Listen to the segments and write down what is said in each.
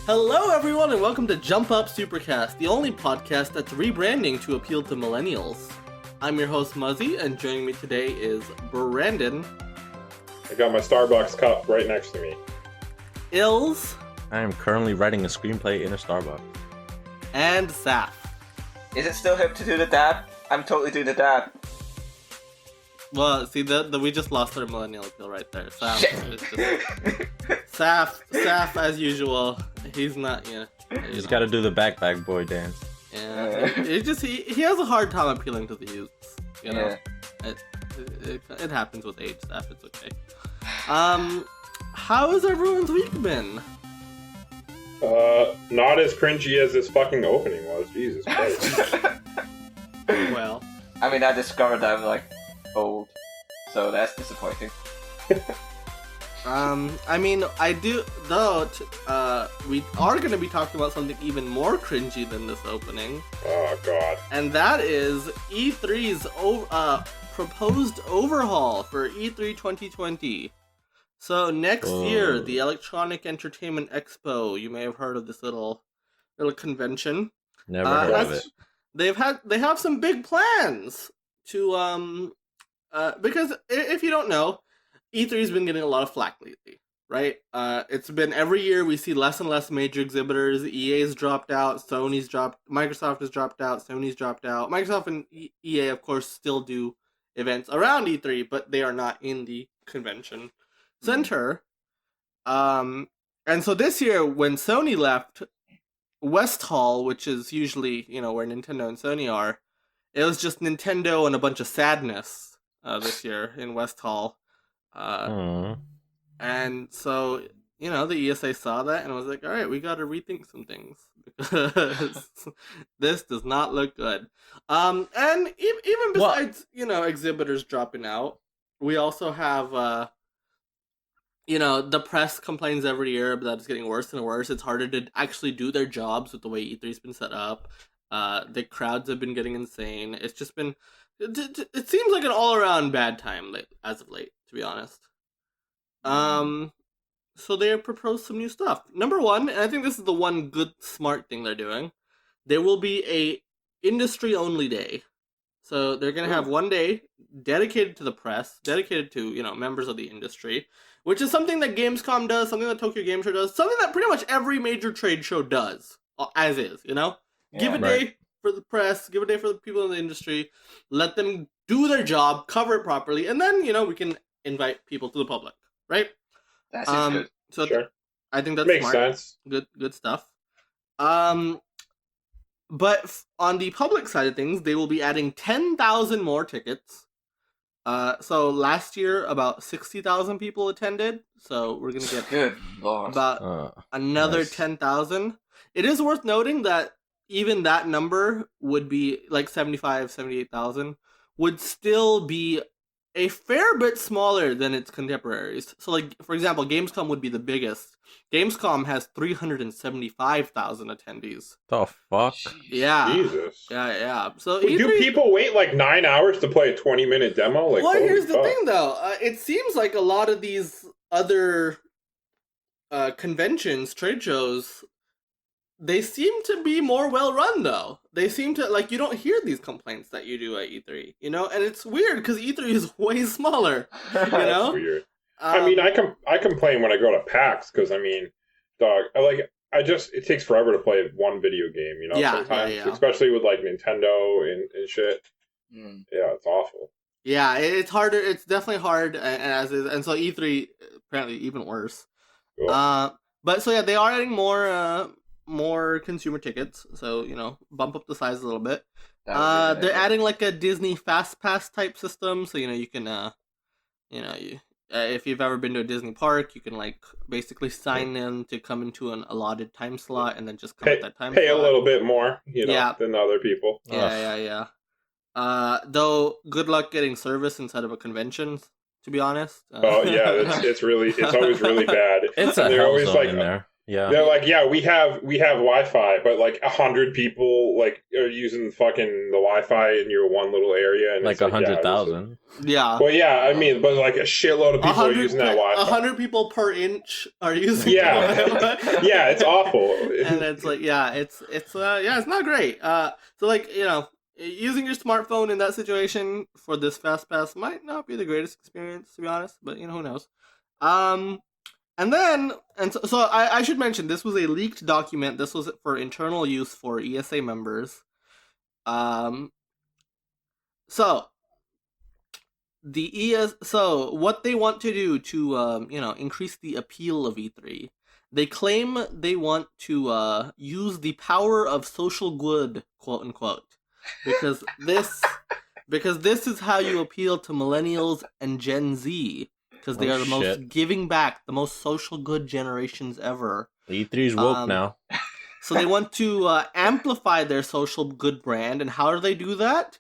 Hello, everyone, and welcome to Up Supercast, the only podcast that's rebranding to appeal to millennials. I'm your host, Muzzy, and joining me today is Brandon. I got my Starbucks cup right next to me. Ills. I am currently writing a screenplay in a Starbucks. And Saf. Is it still hip to do the dab? I'm totally doing the dab. Well, see, we just lost our millennial appeal right there. Saf, Shit. Saf, as usual, he's not, He's got to do the backpack boy dance. Yeah, he has a hard time appealing to the youths, you know? Yeah. It happens with age, Saf, it's okay. How has everyone's week been? Not as cringy as this fucking opening was. Jesus Christ. Well. I mean, I discovered I'm, old. So that's disappointing. I mean, I do, though, we are going to be talking about something even more cringy than this opening. Oh, God. And that is E3's proposed overhaul for E3 2020. So next year, the Electronic Entertainment Expo, you may have heard of this little convention. Never heard of it. They have some big plans to, because if you don't know, E3's been getting a lot of flack lately, right? It's been every year we see less and less major exhibitors. EA's dropped out, Microsoft has dropped out, Sony's dropped out. Microsoft and EA, of course, still do events around E3, but they are not in the convention center. And so this year, when Sony left West Hall, which is usually, where Nintendo and Sony are, it was just Nintendo and a bunch of sadness this year in West Hall. And so, the ESA saw that and was like, all right, we got to rethink some things because this does not look good. And even besides, exhibitors dropping out, we also have, the press complains every year that it's getting worse and worse. It's harder to actually do their jobs with the way E3's been set up. The crowds have been getting insane. It's just been, it seems like an all-around bad time as of late, to be honest. So they have proposed some new stuff. Number one, and I think this is the one good, smart thing they're doing, there will be a industry-only day. So they're going to have one day dedicated to the press, dedicated to, members of the industry, which is something that Gamescom does, something that Tokyo Game Show does, something that pretty much every major trade show does, as is, Yeah, give a day for the press, give a day for the people in the industry, let them do their job, cover it properly, and then, we can invite people to the public, right? That seems good. So Sure. I think that's Makes smart. sense. Good stuff. But on the public side of things, they will be adding 10,000 more tickets. So last year, about 60,000 people attended. So we're going to get Good Lord. about another nice. 10,000. It is worth noting that even that number would be like 78,000 would still be a fair bit smaller than its contemporaries. So, for example, Gamescom would be the biggest. Gamescom has 375,000 attendees. The fuck? Yeah. Jesus. Yeah. So Do people wait 9 hours to play a 20-minute demo? Well, here's the thing, though. It seems like a lot of these other conventions, trade shows, they seem to be more well-run, though. They seem to, you don't hear these complaints that you do at E3, and it's weird, because E3 is way smaller, That's weird. I complain when I go to PAX, because, it takes forever to play one video game, sometimes. Yeah. Especially with, Nintendo and shit. Mm. Yeah, it's awful. Yeah, it's harder. It's definitely hard, and so E3, apparently, even worse. Cool. But, so yeah, they are adding more consumer tickets, so bump up the size a little bit. They're adding a Disney Fast Pass type system, so you can if you've ever been to a Disney park, you can basically sign in to come into an allotted time slot and then just come at that time pay slot. A little bit more than other people. Yeah. Though good luck getting service inside of a convention, to be honest. Oh yeah, it's always really bad. It's a they're hell always zone in there. Yeah. They're like, yeah, we have Wi-Fi, but like 100 people like are using fucking the Wi-Fi in your one little area, and Like it's like 100,000. Yeah. Well, yeah, I mean, but like a shitload of people are using that Wi-Fi. 100 people per inch are using Yeah. Wi-Fi. Yeah, it's awful. And it's like, yeah, it's not great. So like, using your smartphone in that situation for this fast pass might not be the greatest experience, to be honest, but who knows. So I should mention, this was a leaked document. This was for internal use for ESA members. So what they want to do to increase the appeal of E3, they claim they want to use the power of social good, quote unquote, because this is how you appeal to millennials and Gen Z, because they are the most giving back, the most social good generations ever. E3's woke now. So they want to amplify their social good brand, and how do they do that?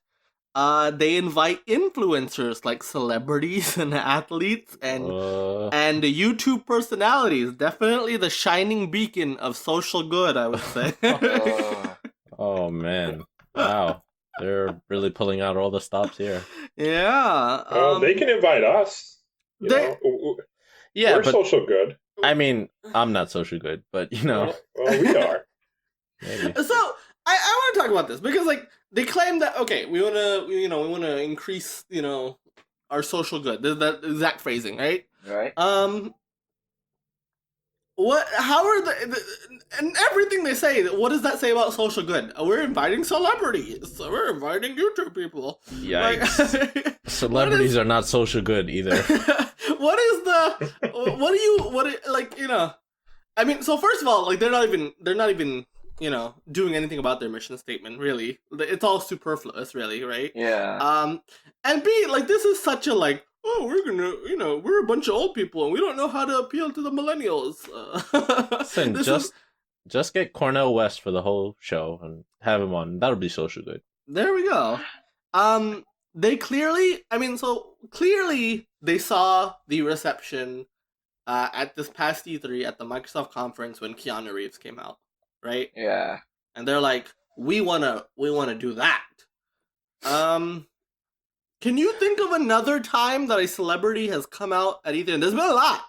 They invite influencers like celebrities and athletes and YouTube personalities. Definitely the shining beacon of social good, I would say. Oh man! Wow, they're really pulling out all the stops here. Yeah. They can invite us. Yeah, we're social good. I mean, I'm not social good, but Well, we are. Maybe. So I want to talk about this because like they claim that we want to increase our social good. That exact phrasing, right? Right. How are and everything they say, what does that say about social good? We're inviting celebrities. We're inviting YouTube people. Yikes. Like, Celebrities are not social good either. I mean, so first of all, like they're not even doing anything about their mission statement, really. It's all superfluous, really, right? Yeah. And B, like, this is such a, like, we're a bunch of old people and we don't know how to appeal to the millennials. Listen, just get Cornel West for the whole show and have him on. That'll be social good. There we go. They clearly they saw the reception at this past E3 at the Microsoft conference when Keanu Reeves came out, right? Yeah. And they're like, we wanna do that. Can you think of another time that a celebrity has come out at E3? And there's been a lot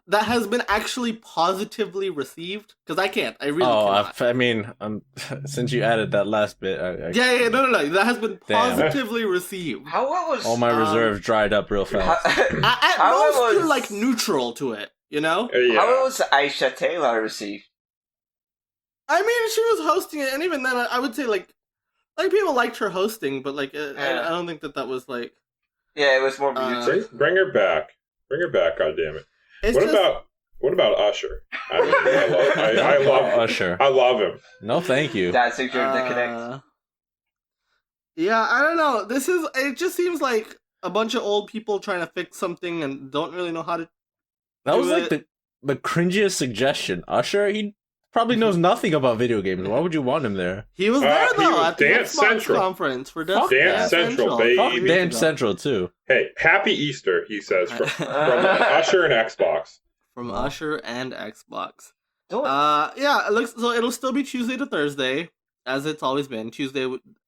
that has been actually positively received. Because I can't. I really cannot. I mean, since you added that last bit, no. That has been positively received. How was all my reserves dried up real fast. At most, you're like neutral to it, Yeah. How was Aisha Taylor received? I mean, she was hosting it, and even then, I would say like people liked her hosting, but like I don't think that was like. Yeah, it was more muted. Bring her back. Bring her back. God damn it. What about Usher? I love Usher. I love him. No, thank you. That's a good connect. Yeah, I don't know. It just seems like a bunch of old people trying to fix something and don't really know how to. That was like the cringiest suggestion. Usher, he probably knows nothing about video games. Why would you want him there? He was there though at the Dance Xbox Central conference for Dance Central, baby. Fuck Dance Central too. Hey, happy Easter, he says from Usher and Xbox. From Usher and Xbox. Yeah, it looks so. It'll still be Tuesday to Thursday, as it's always been. Tuesday,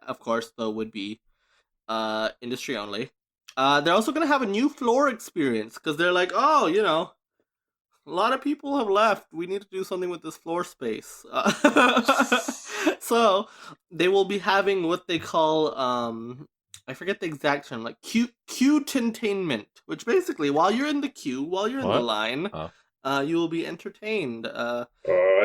of course, though, would be industry only. They're also gonna have a new floor experience because they're like, a lot of people have left. We need to do something with this floor space. So they will be having what they call I forget the exact term, like queue-tainment, which basically while you're in the queue, while you're in the line, you will be entertained. I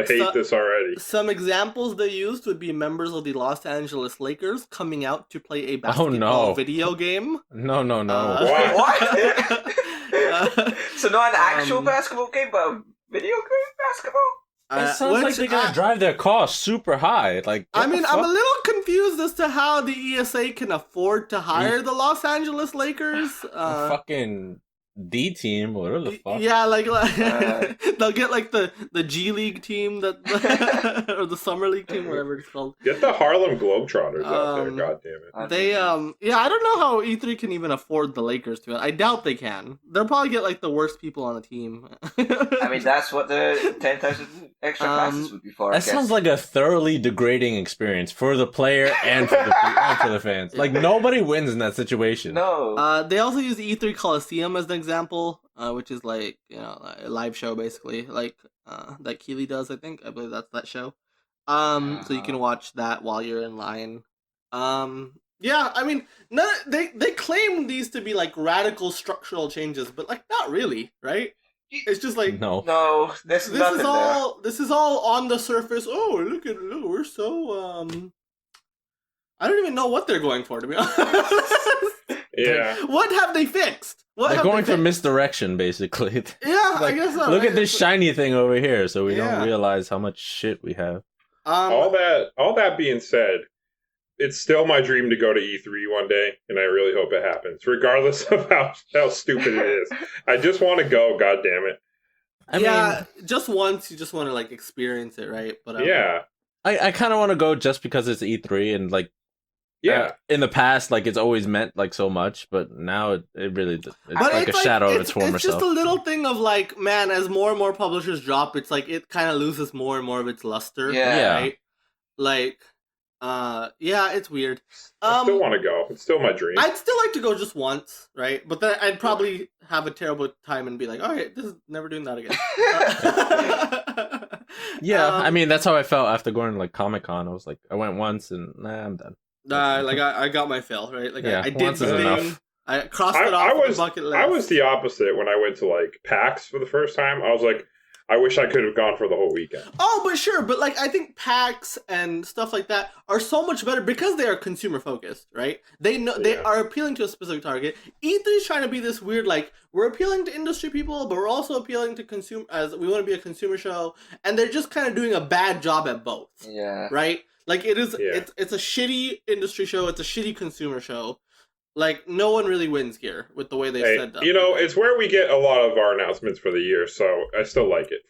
hate this already. Some examples they used would be members of the Los Angeles Lakers coming out to play a basketball video game. No. What? So not an actual basketball game, but a video game basketball? It sounds like they're gonna drive their costs super high. Like, I'm a little confused as to how the ESA can afford to hire the Los Angeles Lakers. Fucking D team, whatever the fuck. Yeah, like they'll get like the G League team that or the Summer League team, whatever it's called. Get the Harlem Globetrotters out there, god damn it. They yeah, I don't know how E3 can even afford the Lakers to it. I doubt they can. They'll probably get like the worst people on the team. I mean, that's what the 10,000 extra classes would be for. That sounds like a thoroughly degrading experience for the player and for the fans. Like nobody wins in that situation. No. They also use the E3 Coliseum as an example, which is like, you know, a live show basically, like that Keeley does. I believe that's that show. So you can watch that while you're in line. Yeah, I mean, they claim these to be like radical structural changes, but like not really, right? It's just like no. This is all on the surface. Oh, look, we're so I don't even know what they're going for, to be honest. Yeah. What have they fixed? They're going for misdirection, basically. Yeah, like, I guess so. Look at this shiny thing over here, so we don't realize how much shit we have. All that being said, it's still my dream to go to E3 one day, and I really hope it happens, regardless of how stupid it is. I just want to go, god damn it. I mean, just once, you just want to like experience it, right? But yeah. I kind of want to go just because it's E3, and like, yeah. In the past, like, it's always meant like so much, but now it really it's like a shadow of its former self. It's just a little thing of like, man, as more and more publishers drop, it's like it kind of loses more and more of its luster. Yeah. Right? Like, yeah, it's weird. I still want to go. It's still my dream. I'd still like to go just once, right? But then I'd probably have a terrible time and be like, all right, this is never doing that again. Yeah, I mean, that's how I felt after going to like Comic-Con. I was like, I went once and I'm done. Like I got my fill, right? Like yeah, I did once the is thing. enough. I crossed it off the bucket list. I was the opposite when I went to like PAX for the first time. I was like, I wish I could have gone for the whole weekend. Oh, but sure, but like I think PAX and stuff like that are so much better because they are consumer focused, right? They know they are appealing to a specific target. E3 is trying to be this weird, like, we're appealing to industry people, but we're also appealing to consumer, as we want to be a consumer show, and they're just kind of doing a bad job at both. Yeah. Right? Like it is, it's a shitty industry show. It's a shitty consumer show. Like no one really wins here with the way they said that. You know, it's where we get a lot of our announcements for the year, so I still like it.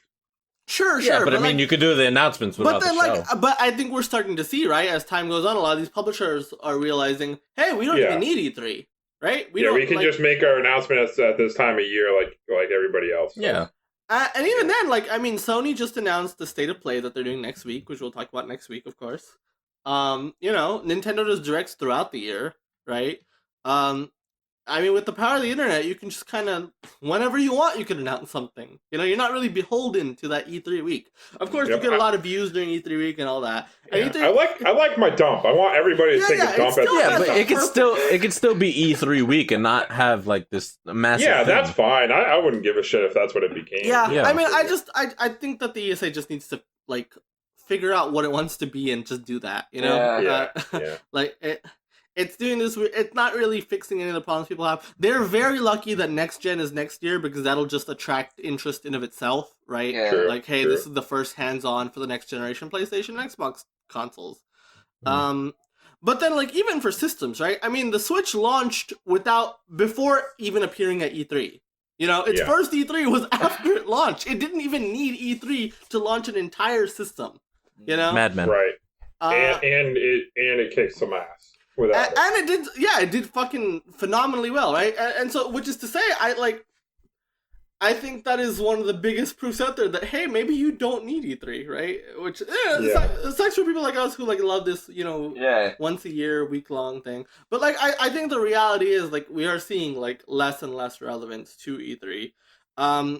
Sure, but I mean, like, you could do the announcements without the show. But I think we're starting to see, right, as time goes on, a lot of these publishers are realizing, hey, we don't even need E3, right? We can just make our announcements at this time of year, like everybody else. So. Yeah. And even then, like, I mean, Sony just announced the State of Play that they're doing next week, which we'll talk about next week, of course. You know, Nintendo does directs throughout the year, right? I mean, with the power of the internet, you can just kind of, whenever you want, you can announce something. You know, you're not really beholden to that E3 week. Of course, you get a lot of views during E3 week and all that. And E3, I like my dump. I want everybody to take a dump. But it could still be E3 week and not have like this massive. Yeah, thing. That's fine. I wouldn't give a shit if that's what it became. Yeah. I mean, I think that the ESA just needs to like figure out what it wants to be and just do that. You know, like it's doing this. It's not really fixing any of the problems people have. They're very lucky that next gen is next year because that'll just attract interest in of itself, right? Yeah. True, like, hey, this is the first hands-on for the next generation PlayStation and Xbox consoles. But then, like, even for systems, right? I mean, the Switch launched before even appearing at E3. You know, its first E3 was after it launched. It didn't even need E3 to launch an entire system. You know, Madman, right? And it kicked some ass. And it did fucking phenomenally well, right? And so, which is to say, I think that is one of the biggest proofs out there that, hey, maybe you don't need E3, right? Which, it sucks for people like us who, like, love this, you know, once a year, week-long thing. But, like, I think the reality is, like, we are seeing, like, less and less relevance to E3.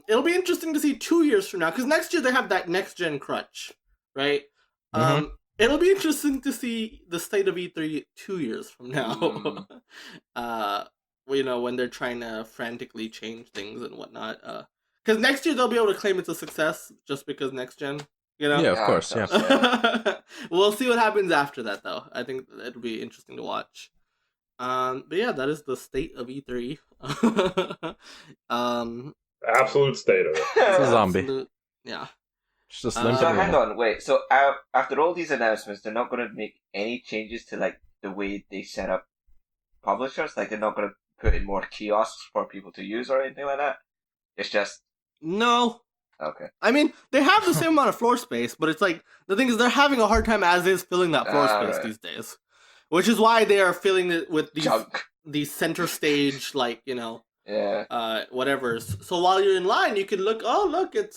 It'll be interesting to see 2 years from now, because next year they have that next-gen crutch, right? It'll be interesting to see the state of E3 2 years from now. You know, when they're trying to frantically change things and whatnot. Because next year they'll be able to claim it's a success just because next gen, you know? Yeah, of course, yeah. We'll see what happens after that, though. I think it'll be interesting to watch. But yeah, that is the state of E3. Absolute state of it. It's a zombie. Yeah. Just so hang on, wait. So after all these announcements, they're not going to make any changes to like the way they set up publishers. Like they're not going to put in more kiosks for people to use or anything like that? It's just No. okay. I mean, they have the same amount of floor space, but it's like, the thing is, they're having a hard time as is filling that floor space Right. these days. Which is why they are filling it with Junk. these center stage, like, Yeah. whatevers. So while you're in line, you can look, it's,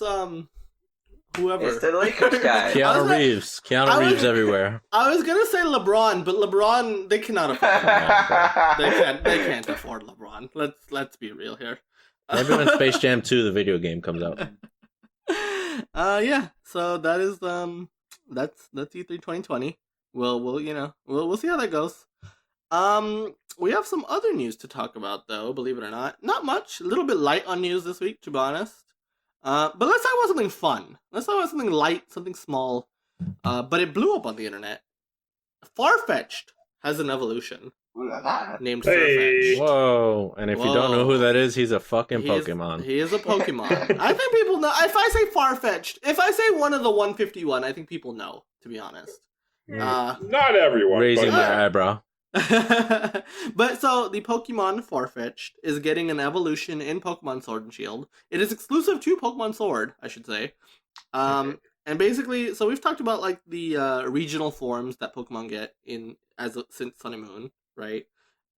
whoever. It's the Lakers guy. Keanu Reeves. Keanu Reeves everywhere. I was gonna say LeBron, but LeBron, they cannot afford LeBron. They can't afford LeBron. Let's be real here. Maybe when Space Jam 2, the video game, comes out. Yeah. So that is that's E3 2020. We'll see how that goes. We have some other news to talk about, though. Believe it or not, not much. A little bit light on news this week, to be honest. But let's talk about something fun. Let's talk about something light, something small. But it blew up on the internet. Farfetch'd has an evolution Ooh la la. named Hey. Surfetch'd. Whoa. And if you don't know who that is, he's a fucking He is- Pokemon. He is a Pokemon. I think people know. If I say Farfetch'd, if I say one of the 151, I think people know, to be honest. Not everyone. Raising but my eyebrow. But so the Pokemon Farfetch'd is getting an evolution in Pokemon Sword and Shield. It is exclusive to Pokemon Sword, I should say. And basically, so we've talked about like the regional forms that Pokemon get since Sun and Moon, right?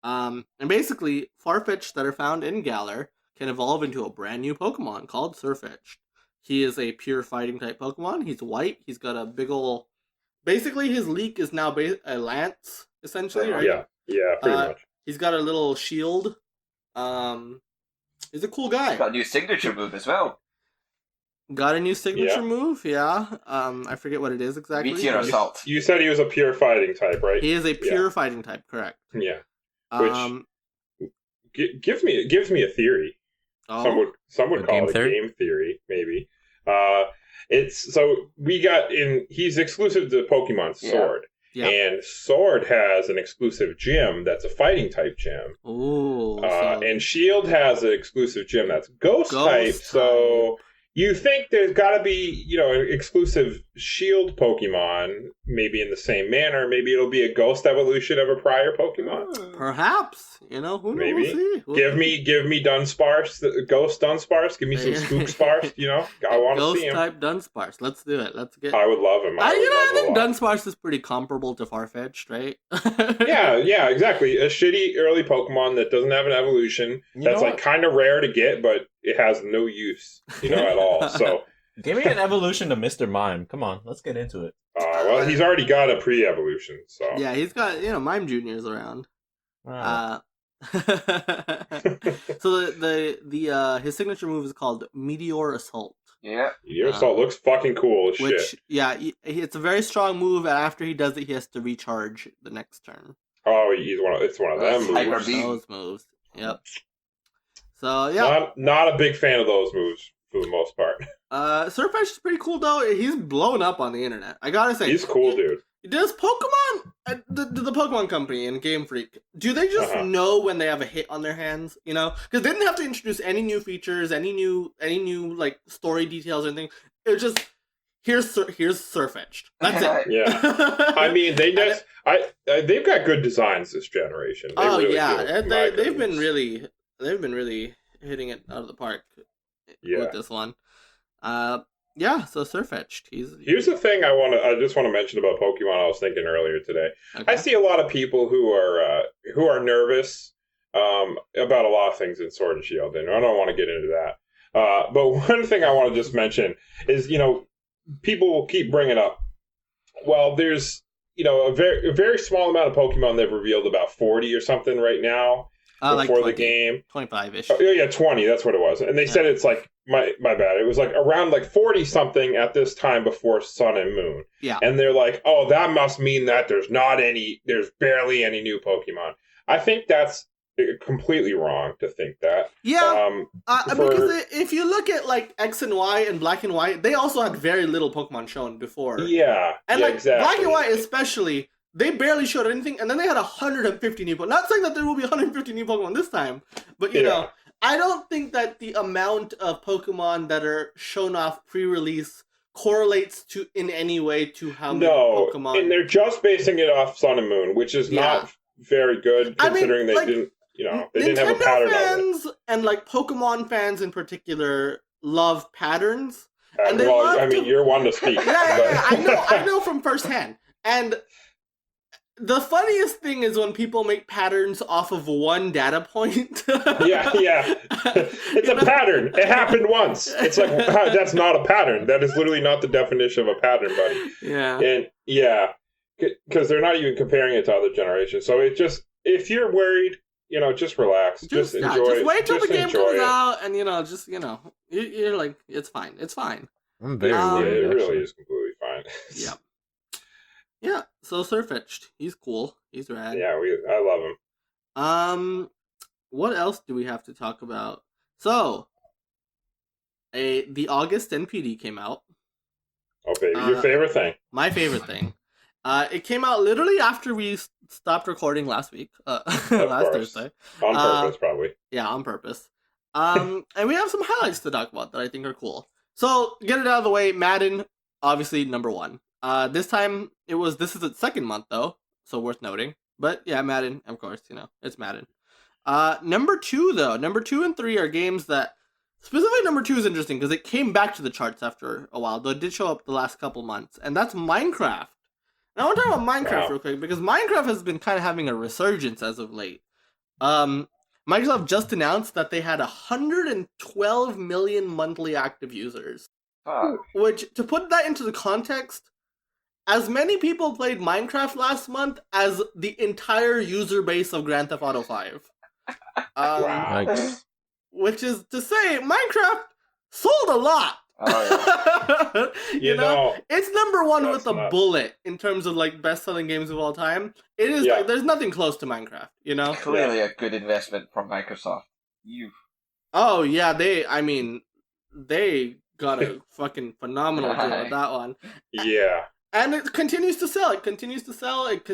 And basically, Farfetch'd that are found in Galar can evolve into a brand new Pokemon called Surfetch'd. He is a pure fighting type Pokemon. He's white. He's got a big ol'. Basically, his leak is now a lance, essentially, right? Yeah, pretty much. He's got a little shield. He's a cool guy. He's got a new signature move as well. Got a new signature Yeah. move, yeah. I forget what it is exactly. Meteor but Assault. You said he was a pure fighting type, right? He is a pure fighting type, correct. Yeah. Um, Gives me a theory. oh, Some would A call game it a theory? game theory, maybe. He's exclusive to Pokemon Sword. yeah. And Sword has an exclusive gym that's a fighting type gym. Ooh, And Shield has an exclusive gym that's Ghost type. Ghost So you think there's got to be, an exclusive Shield Pokemon, maybe in the same manner. Maybe it'll be a Ghost evolution of a prior Pokemon. perhaps, who knows? Maybe. We'll see. Give me Dunsparce, the Ghost Dunsparce. Give me some Spooksparce. I want to see him. Ghost type Dunsparce. Let's do it. Let's get. I would love him. I think Dunsparce is pretty comparable to Farfetch'd, right? Yeah, exactly. A shitty early Pokemon that doesn't have an evolution. That's like kind of rare to get, but it has no use, at all. So, Give me an evolution to Mr. Mime. Come on, let's get into it. well, he's already got a pre-evolution. So Yeah, he's got Mime Junior's around. Wow. So the his signature move is called Meteor Assault, Yeah. Your Assault looks fucking cool as which shit. it's a very strong move. And after he does it, he has to recharge the next turn. Oh, it's one of them Hyper moves. Beam. Those moves. Yep. So yeah, Not a big fan of those moves for the most part. Surfetch'd is pretty cool though. He's blown up on the internet. I gotta say, He's cool, dude. Does Pokemon, the Pokemon Company and Game Freak, do they just know when they have a hit on their hands? Because they didn't have to introduce any new features, any new like story details or anything. It was just here's Surfetch'd. That's it. Yeah. I mean, they've got good designs this generation. They Oh really yeah, do, my they've been goodness. really hitting it out of the park Yeah. with this one. Yeah, so Surfetch'd. Here's the thing I just want to mention about Pokemon. I was thinking earlier today. Okay. I see a lot of people who are nervous about a lot of things in Sword and Shield, and I don't want to get into that. But one thing I want to just mention is, people will keep bringing up. Well, there's a very small amount of Pokemon they've revealed, about 40 or something right now before the game. 25-ish. Oh, yeah, 20. That's what it was. And they said it's like my bad. It was like around like 40 something at this time before Sun and Moon. Yeah. And they're like, oh, that must mean that there's barely any new Pokemon. I think that's completely wrong to think that. Yeah. Because if you look at like X and Y and Black and White, they also had very little Pokemon shown before. Yeah. And yeah, like exactly. Black and White especially, they barely showed anything, and then they had 150 new Pokemon. Not saying that there will be 150 new Pokemon this time, but you know, I don't think that the amount of Pokemon that are shown off pre-release correlates to in any way to how many Pokemon. And they're just basing it off Sun and Moon, which is not very good considering they didn't. they didn't have a Nintendo pattern of it. fans and like Pokemon fans in particular love patterns. And they Well, love I mean, you're one to speak. Yeah. I know from firsthand. And the funniest thing is when people make patterns off of one data point. yeah. It's a pattern. It happened once. It's like, that's not a pattern. That is literally not the definition of a pattern, buddy. Yeah. And because they're not even comparing it to other generations. So it just, if you're worried, just relax. Just enjoy it. Just wait till the game comes it. out and, you're like, it's fine. It's fine. I'm very it worried. really is completely fine. Yeah. Yeah, so Surfetched, he's cool. He's rad. Yeah, I love him. What else do we have to talk about? So, the August NPD came out. Okay, your favorite thing. My favorite thing. It came out literally after we stopped recording last week. Last Thursday. On purpose, probably. Yeah, on purpose. And we have some highlights to talk about that I think are cool. So, get it out of the way. Madden, obviously, number one. This time, this is its second month, though, so worth noting. But, yeah, Madden, of course, it's Madden. Number two, though. Number 2 and 3 are games that... Specifically, number 2 is interesting, because it came back to the charts after a while, though it did show up the last couple months, and that's Minecraft. Now, I want to talk about Minecraft real quick, because Minecraft has been kind of having a resurgence as of late. Microsoft just announced that they had 112 million monthly active users. Which, to put that into the context... As many people played Minecraft last month as the entire user base of Grand Theft Auto 5. Wow. Nice. Which is to say, Minecraft sold a lot. Oh, yeah. It's number one with a nuts. bullet in terms of like best-selling games of all time. It is like there's nothing close to Minecraft. Clearly a good investment from Microsoft. Oh yeah, they got a fucking phenomenal deal with that one. Yeah. And it continues to sell.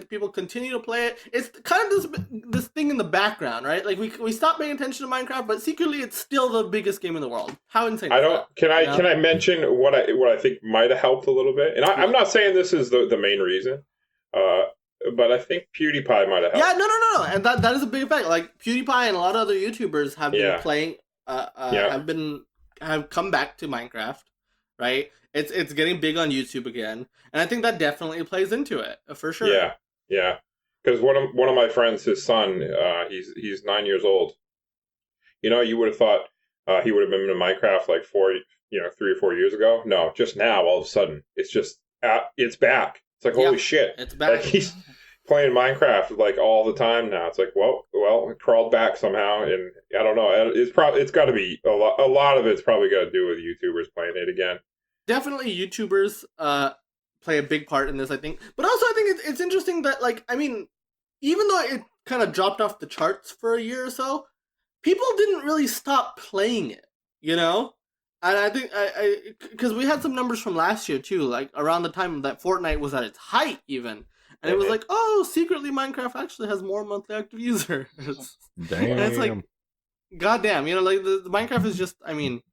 People continue to play it. It's kind of this thing in the background, right? Like we stopped paying attention to Minecraft, but secretly it's still the biggest game in the world. How insane! Can I mention what I think might have helped a little bit? And I'm not saying this is the main reason, but I think PewDiePie might have helped. Yeah, no, and that is a big effect. Like PewDiePie and a lot of other YouTubers have been playing, have come back to Minecraft, right? It's getting big on YouTube again, and I think that definitely plays into it for sure. Yeah. Because one of my friends, his son, he's 9 years old. You would have thought he would have been in Minecraft like 3 or 4 years ago. No, just now, all of a sudden, it's just it's back. It's like holy shit, it's back. Like he's playing Minecraft like all the time now. It's like well, it crawled back somehow, and I don't know. It's got to be a lot of it's probably got to do with YouTubers playing it again. Definitely YouTubers play a big part in this, I think. But also I think it's interesting that, even though it kind of dropped off the charts for a year or so, people didn't really stop playing it, And I think, because we had some numbers from last year, too, like around the time that Fortnite was at its height, even. And it was like, oh, secretly Minecraft actually has more monthly active users. Damn. And it's like, goddamn, the Minecraft is just, it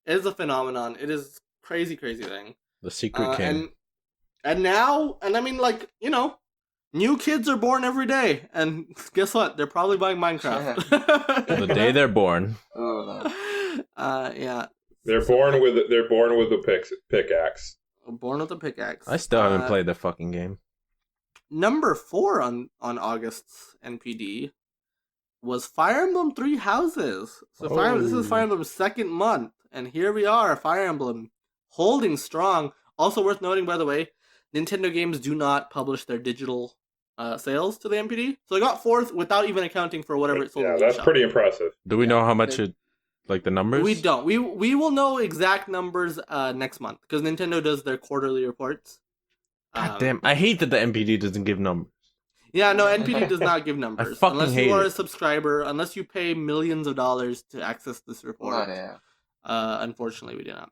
is a phenomenon. It is crazy thing. The secret king. And now, new kids are born every day, and guess what? They're probably buying Minecraft. The day they're born. Yeah. They're born with a pickaxe. Born with a pickaxe. I still haven't played the fucking game. Number 4 on August's NPD was Fire Emblem 3 Houses. So this is Fire Emblem's second month, and here we are, Fire Emblem holding strong. Also worth noting, by the way, Nintendo games do not publish their digital sales to the NPD, so they got 4th without even accounting for whatever it sold. Yeah, that's pretty impressive. Do we know how much the numbers? We don't. We will know exact numbers next month because Nintendo does their quarterly reports. God damn! I hate that the NPD doesn't give numbers. Yeah, no, NPD does not give numbers unless you are a subscriber. Unless you pay millions of dollars to access this report. Unfortunately, we do not.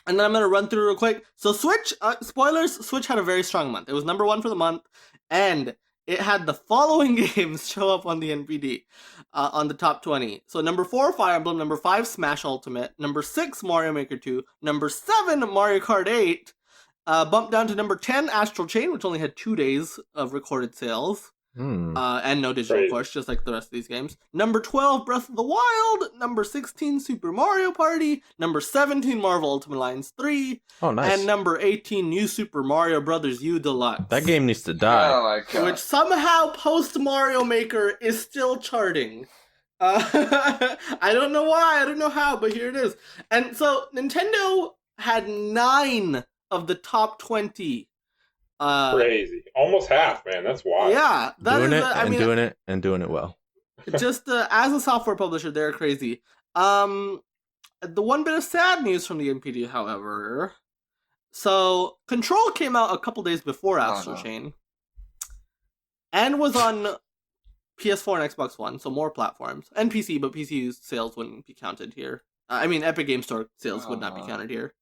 And then I'm going to run through real quick. So Switch, spoilers, Switch had a very strong month. It was number 1 for the month, and it had the following games show up on the NPD, on the top 20. So number 4, Fire Emblem. Number 5, Smash Ultimate. Number 6, Mario Maker 2. Number 7, Mario Kart 8. Bumped down to number 10, Astral Chain, which only had 2 days of recorded sales. And no digital, of course, just like the rest of these games. Number 12, Breath of the Wild. Number 16, Super Mario Party. Number 17, Marvel Ultimate Alliance 3. Oh, nice. And number 18, New Super Mario Brothers U Deluxe. That game needs to die. Oh my god. Which somehow post Mario Maker is still charting. I don't know why, I don't know how, but here it is. And so Nintendo had 9 of the top 20. Crazy. Almost half, man. That's wild. Yeah. Doing it well. Just as a software publisher, they're crazy. The one bit of sad news from the NPD, however. So, Control came out a couple days before Astral Chain. And was on PS4 and Xbox One, so more platforms. And PC, but PC sales wouldn't be counted here. Epic Game Store sales would not be counted here.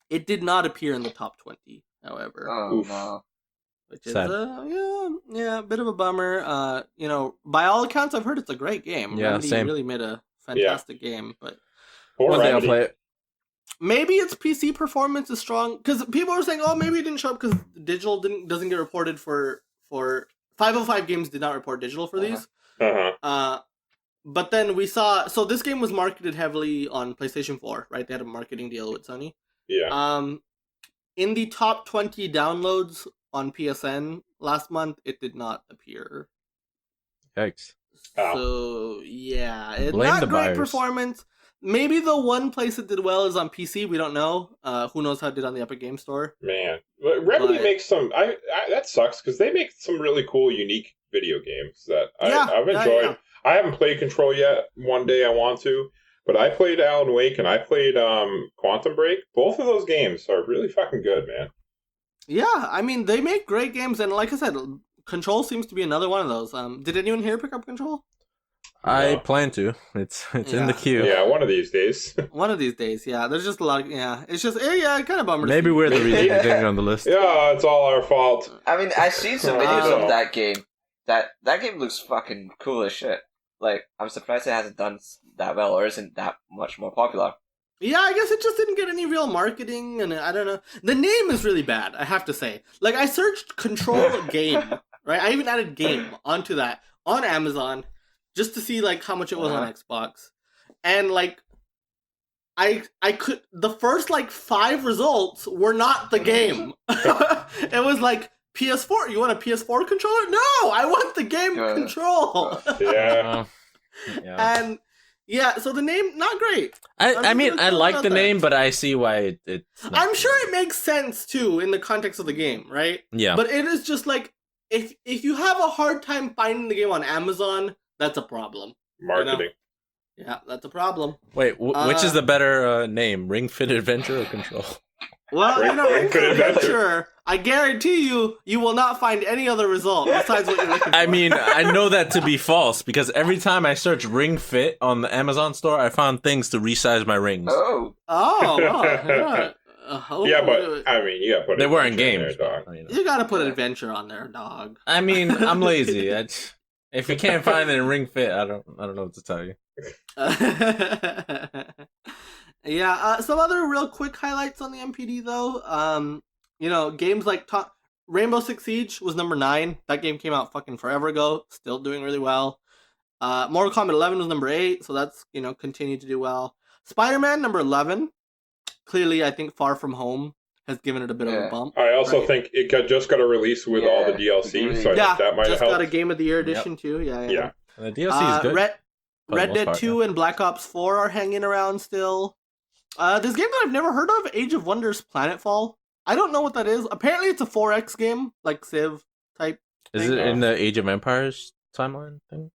It did not appear in the top 20, however. Oh, no. Which is, a bit of a bummer. By all accounts, I've heard it's a great game. Yeah, Remedy same. really made a fantastic game, but One day I'll play it. maybe its PC performance is strong. Because people are saying, oh, maybe it didn't show up because digital doesn't get reported for 505 games did not report digital for these. But then we saw, so this game was marketed heavily on PlayStation 4, right? They had a marketing deal with Sony. Yeah. In the top 20 downloads on PSN last month, it did not appear. Yikes. So, yeah. It's Blame not the great buyers. performance. Maybe the one place it did well is on PC. We don't know. Who knows how it did on the Epic Game Store. Man. Remedy makes some... that sucks, because they make some really cool, unique video games that I've enjoyed. Yeah. I haven't played Control yet. One day I want to. But I played Alan Wake and I played Quantum Break. Both of those games are really fucking good, man. Yeah, they make great games, and like I said, Control seems to be another one of those. Did anyone here pick up Control? I plan to. It's in the queue. Yeah, one of these days. One of these days, yeah. There's just a lot of, it's just, kind of bummer. Maybe we're the reason it didn't go on the list. Yeah, it's all our fault. I've seen some videos of that game. That game looks fucking cool as shit. Like, I'm surprised it hasn't done that well or isn't that much more popular. Yeah, I guess it just didn't get any real marketing, and I don't know. The name is really bad, I have to say. Like, I searched Control Game, right? I even added game onto that on Amazon just to see, like, how much it was on Xbox. And, like, I could... The first, like, 5 results were not the game. It was like... PS4, you want a PS4 controller? No, I want the game Control. Yeah. And so the name, not great. I like the name, but I see why it's not. I'm sure it makes sense too in the context of the game, right? Yeah. But it is just like, if you have a hard time finding the game on Amazon, that's a problem. Marketing. Yeah, that's a problem. Wait, which is the better name? Ring Fit Adventure or Control? Well, Ring Fit Adventure. I guarantee you will not find any other result besides what you're looking for. I know that to be false because every time I search Ring Fit on the Amazon store, I found things to resize my rings. Oh, yeah. Yeah, but you gotta put they weren't adventure in games. there, dog. You gotta put adventure on there, dog. I'm lazy. If you can't find it in Ring Fit, I don't know what to tell you. Yeah, some other real quick highlights on the MPD though. Games like Rainbow Six Siege was number 9. That game came out fucking forever ago, still doing really well. Mortal Kombat 11 was number 8, so that's continued to do well. Spider-Man number 11. Clearly, I think Far From Home has given it a bit of a bump. I also think it just got a release with all the DLC, so I think that might have just helped. got a Game of the Year edition too. Yeah. The DLC is good. Red Dead 2 and Black Ops 4 are hanging around still. This game that I've never heard of, Age of Wonders Planetfall. I don't know what that is. Apparently it's a 4X game, like Civ type. Is it in the Age of Empires timeline thing?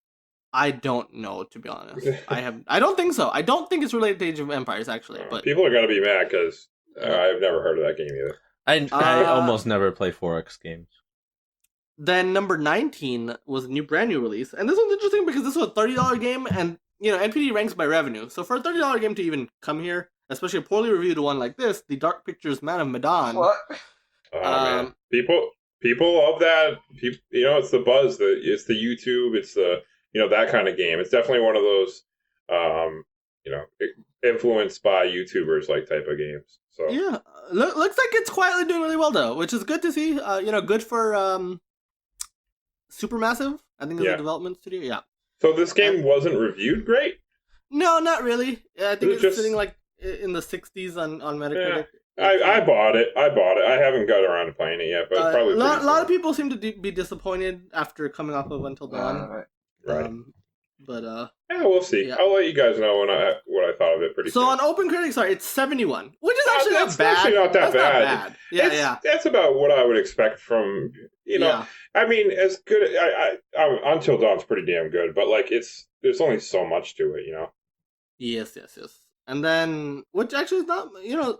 I don't know, to be honest. I don't think so. I don't think it's related to Age of Empires, actually. But people are gonna be mad because I've never heard of that game either. I almost never play 4X games. Then number 19 was a brand new release. And this one's interesting because this was a $30 game, and NPD ranks by revenue. So for a $30 game to even come here, especially a poorly reviewed one like this, the Dark Pictures Man of Medan. What? Man. People love that. It's the buzz. It's the YouTube. It's the that kind of game. It's definitely one of those influenced by YouTubers like type of games. So yeah, looks like it's quietly doing really well though, which is good to see. Good for Supermassive, I think is Yeah. the development studio. Yeah. So this game wasn't reviewed great? No, not really. I think Is it it's just- sitting like in the 60s on Metacritic. I bought it. I haven't got around to playing it yet, but it's probably a pretty lot of soon. people seem to be disappointed after coming off of Until Dawn. Right. Right. But Yeah, we'll see. yeah. I'll let you guys know what I thought of it pretty so soon. on OpenCritic, sorry, it's 71, which is Oh, actually that's not bad. actually not that That's not bad. bad. Yeah, It's- yeah. That's about what I would expect from, Yeah. I mean, as good. I Until Dawn's pretty damn good, but like there's only so much to it, Yes. And then, which actually is not,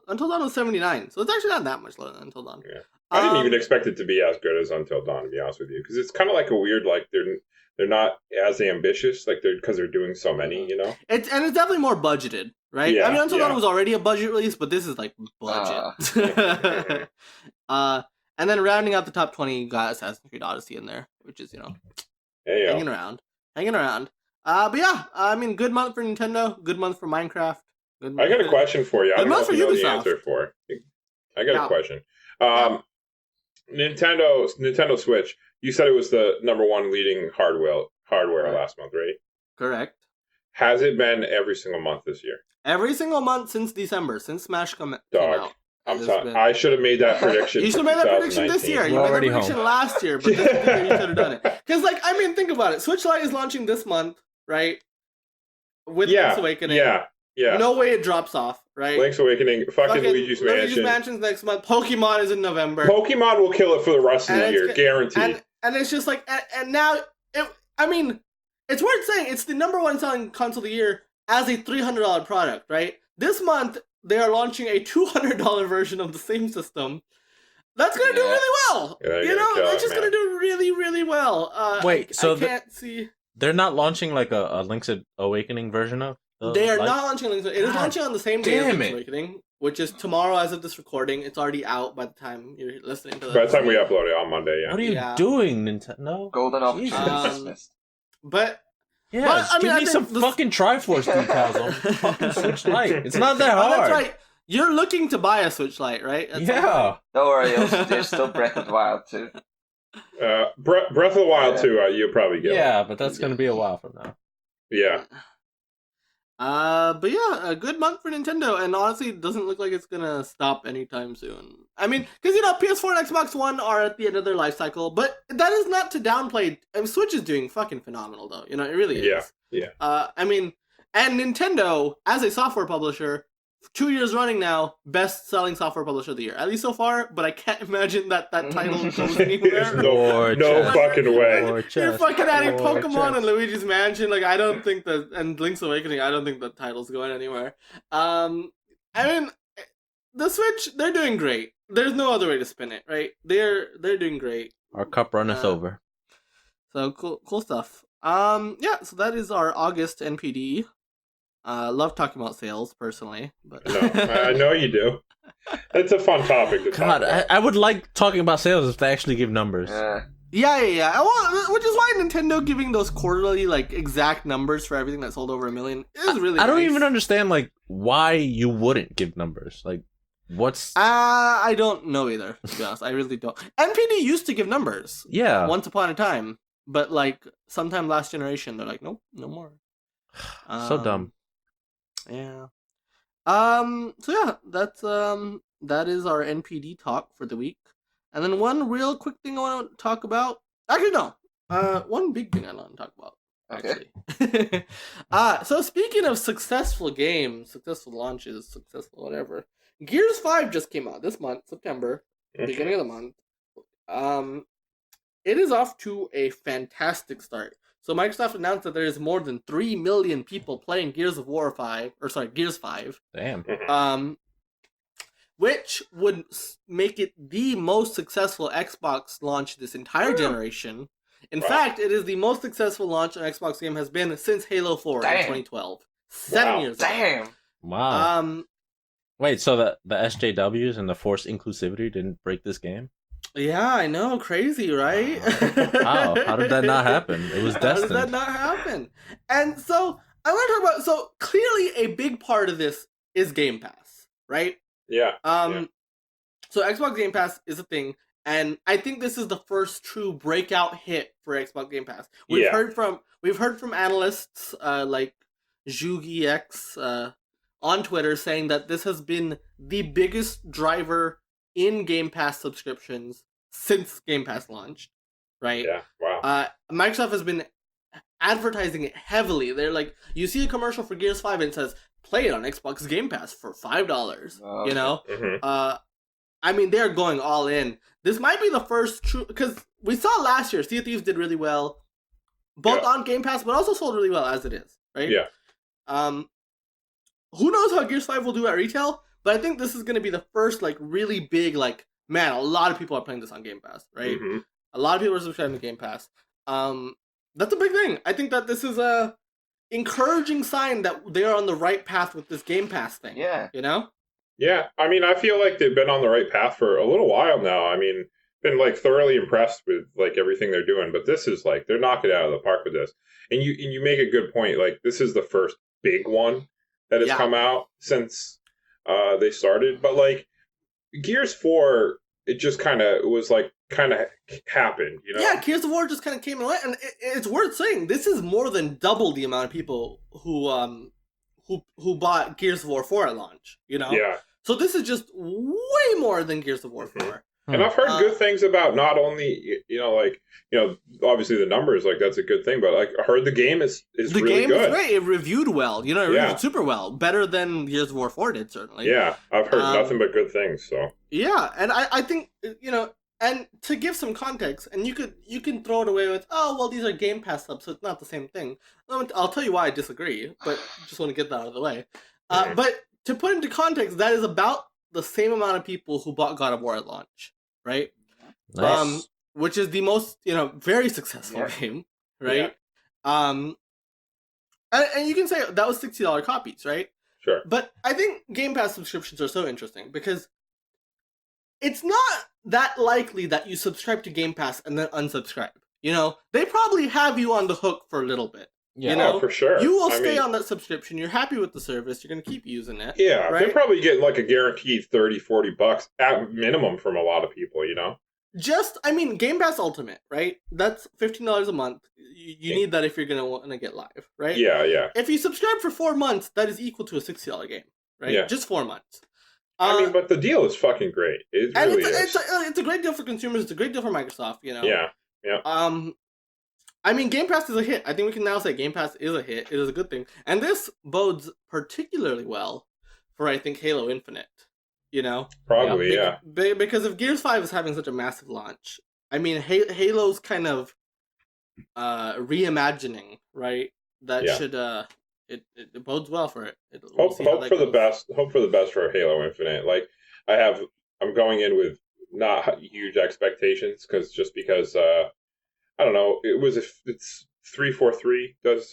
Until Dawn was 79, so it's actually not that much lower than Until Dawn. Yeah. I didn't even expect it to be as good as Until Dawn, to be honest with you, because it's kind of like a weird, like they're not as ambitious, like because they're doing so many, It's definitely more budgeted, right? Yeah, I mean, Until Dawn yeah. was already a budget release, but this is like budget. And then rounding out the top 20, you got Assassin's Creed Odyssey in there, which is Hey, yo. hanging around. But yeah, I mean, good month for Nintendo, good month for Minecraft. Good I got a question for you. I Good don't know month if for you know the Ubisoft. answer for it. I got Yeah. a question. Nintendo Switch. You said it was the number one leading hardware Right. last month, right? Correct. Has it been every single month this year? Every single month since December, since Smash came Dog. out. I'm It has sorry. been- I should have made that prediction. You should for have made that prediction this 2019. year. You We're made that already prediction home. last year, but this year you should have done it. Because, like, I mean, think about it. Switch Lite is launching this month, right? With Link's Awakening. Yeah. No way it drops off, right? Link's Awakening, fucking Luigi's Mansion. Mansion's next month. Pokemon is in November. Pokemon will kill it for the rest of And the it's year, go- guaranteed. And it's just like, and now, I mean, it's worth saying it's the number one selling console of the year as a $300 product, right? This month, they are launching a $200 version of the same system. That's going to do Yeah. really well. Yeah, they're gonna kill It's it, just going to do really, really well. Wait, so I can't see. They're not launching like a Link's Awakening version of. They are Light? not launching Link's Awakening. It is God launching on the same day as damn Link's it. Awakening, which is tomorrow as of this recording. It's already out by the time you're listening to this. By the time we upload it on Monday, yeah. What are you Yeah. doing, Nintendo? Golden opportunity Um, missed. But Yeah, But, I mean, give I me think some this- fucking Triforce decals on fucking Switch Lite. It's not that oh, hard. that's right. You're looking to buy a Switch Lite, right? At some point? Yeah. Don't worry, there's still Breath of the Wild too. Breath of the Wild Yeah. 2, you'll probably get. Yeah, but that's gonna be a while from now. Yeah. But yeah, a good month for Nintendo, and honestly, it doesn't look like it's gonna stop anytime soon. I mean, because PS4 and Xbox One are at the end of their life cycle, but that is not to downplay. Switch is doing fucking phenomenal, though. It really is. Yeah. I mean, and Nintendo as a software publisher, 2 years running now, best-selling software publisher of the year, at least so far. But I can't imagine that title goes anywhere. Or No chess. fucking way. Or You're chess. fucking adding Or Pokemon chess. and Luigi's Mansion. Like, I don't think and Link's Awakening, I don't think the title's going anywhere. I mean, the Switch, they're doing great. There's no other way to spin it, right? They're doing great. Our cup runneth over. So cool stuff. Yeah, so that is our August NPD. Love talking about sales personally, but No, I know you do. It's a fun topic to talk God, about. I would like talking about sales if they actually give numbers. Yeah. Well, which is why Nintendo giving those quarterly, like, exact numbers for everything that sold over 1 million is really I don't nice. even understand like why you wouldn't give numbers. Like, what's I don't know either, to be honest. I really don't. NPD used to give numbers yeah? once upon a time, but, like, sometime last generation, they're like, nope, no more. So dumb. Yeah. So yeah, that is our NPD talk for the week. And then one real quick thing I want to talk about. Actually, no. One big thing I want to talk about. Okay. Actually. So speaking of successful games, successful launches, successful whatever, Gears 5 just came out this month, September, beginning of the month. It is off to a fantastic start. So Microsoft announced that there is more than 3 million people playing Gears 5. Damn. Which would make it the most successful Xbox launch this entire generation. In Wow. fact, it is the most successful launch an Xbox game has been since Halo 4 in Damn. 2012. 7 Wow. years ago. Damn. Wow. Wait, so the SJWs and the forced inclusivity didn't break this game? Yeah, I know, crazy, right? Wow, how did that not happen? It was How did destined. that not happen? And so I want to talk about. So clearly, a big part of this is Game Pass, right? Yeah. So Xbox Game Pass is a thing, And I think this is the first true breakout hit for Xbox Game Pass. We've Yeah. heard from analysts like ZhugiX on Twitter saying that this has been the biggest driver in Game Pass subscriptions since Game Pass launched, right? Yeah. Wow. Microsoft has been advertising it heavily. They're like, you see a commercial for Gears 5 and it says, play it on Xbox Game Pass for $5, Oh, you know? Mhm. I mean, they're going all in. This might be the first true, because we saw last year, Sea of Thieves did really well, both on Game Pass, but also sold really well as it is, right? Yeah. Who knows how Gears 5 will do at retail, but I think this is going to be the first, like, really big, like, man, a lot of people are playing this on Game Pass, right? Mhm. A lot of people are subscribing to Game Pass. That's a big thing. I think that this is a encouraging sign that they're on the right path with this Game Pass thing. Yeah. You know? Yeah, I mean, I feel like they've been on the right path for a little while now. I mean, been like thoroughly impressed with like everything they're doing, but this is like they're knocking it out of the park with this. And you make a good point. Like this is the first big one that has come out since they started. But like Gears 4, it just kind of happened, you know? Yeah, Gears of War just kind of came and went, and it's worth saying this is more than double the amount of people who bought Gears of War 4 at launch. You know? Yeah. So this is just way more than Gears of War 4. And I've heard good things about not only obviously the numbers, like that's a good thing, but like I heard the game is The really game good. is great. It reviewed well. You know, it reviewed super well, better than Gears of War 4 did, certainly. Yeah, I've heard nothing but good things. So yeah, and I think and to give some context, and you can throw it away with, oh well, these are Game Pass subs, so it's not the same thing. I'll tell you why I disagree, but just want to get that out of the way. But to put into context, that is about the same amount of people who bought God of War at launch, right? Nice. Which is the most very successful game, right? And you can say that was $60 copies, right? sure. But I think Game Pass subscriptions are so interesting because it's not that likely that you subscribe to Game Pass and then unsubscribe. You know, they probably have you on the hook for a little bit. Yeah. You know, for sure. You will I stay mean, on that subscription. You're happy with the service. You're going to keep using it. Yeah, right? they're probably getting like a guaranteed $30-$40 at minimum from a lot of people, you know? Game Pass Ultimate, right? That's $15 a month. You need that if you're going to want to get live, right? Yeah, yeah. If you subscribe for 4 months, that is equal to a $60 game, right? Yeah. Just 4 months. I mean, but the deal is fucking great. It and really it's is. it's a great deal for consumers. It's a great deal for Microsoft, you know? Yeah. I mean, Game Pass is a hit. I think we can now say Game Pass is a hit. It is a good thing. And this bodes particularly well for, I think, Halo Infinite, you know? Probably, yeah. Because if Gears 5 is having such a massive launch, I mean, Halo's kind of reimagining, right? That should, it bodes well for it. Hope for the best. Hope for the best for Halo Infinite. Like, I'm going in with not huge expectations because I don't know. It's 343 does